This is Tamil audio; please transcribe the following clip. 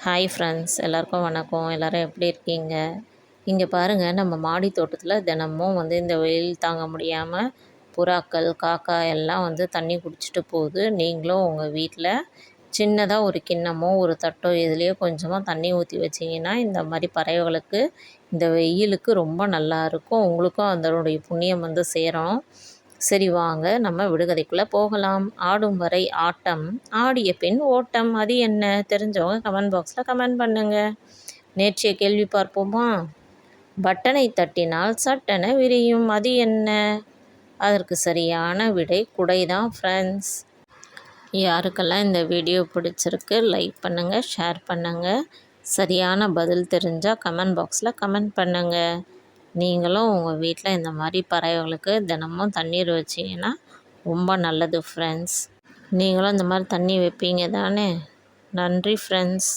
ஹாய் ஃப்ரெண்ட்ஸ், எல்லாருக்கும் வணக்கம். எல்லோரும் எப்படி இருக்கீங்க? இங்கே பாருங்கள், நம்ம மாடி தோட்டத்தில் தினமும் இந்த வெயில் தாங்க முடியாமல் புறாக்கள், காக்கா எல்லாம் தண்ணி குடிச்சிட்டு போகுது. நீங்களும் உங்கள் வீட்டில் சின்னதாக ஒரு கிண்ணமோ ஒரு தட்டோ எதுலேயோ கொஞ்சமாக தண்ணி ஊற்றி வச்சிங்கன்னா இந்த மாதிரி பறவைகளுக்கு இந்த வெயிலுக்கு ரொம்ப நல்லாயிருக்கும். உங்களுக்கும் அதனுடைய புண்ணியம் சேரும். சரி வாங்க, நம்ம விடுகதைக்குள்ளே போகலாம். ஆடும் வரை ஆட்டம், ஆடிய பின் ஓட்டம், அது என்ன? தெரிஞ்சவங்க கமெண்ட் பாக்ஸில் கமெண்ட் பண்ணுங்கள். நேற்றைய கேள்வி பார்ப்போமா? பட்டனை தட்டினால் சட்டென விரியும், அது என்ன? அதற்கு சரியான விடை குடை தான் ஃப்ரெண்ட்ஸ். யாருக்கெல்லாம் இந்த வீடியோ பிடிச்சிருக்கு லைக் பண்ணுங்கள், ஷேர் பண்ணுங்கள். சரியான பதில் தெரிஞ்சால் கமெண்ட் பாக்ஸில் கமெண்ட் பண்ணுங்கள். நீங்களும் உங்கள் வீட்டில் இந்த மாதிரி பறவைகளுக்கு தினமும் தண்ணீர் வச்சிங்கன்னா ரொம்ப நல்லது ஃப்ரெண்ட்ஸ். நீங்களும் இந்த மாதிரி தண்ணி வைப்பீங்க தானே? நன்றி ஃப்ரெண்ட்ஸ்.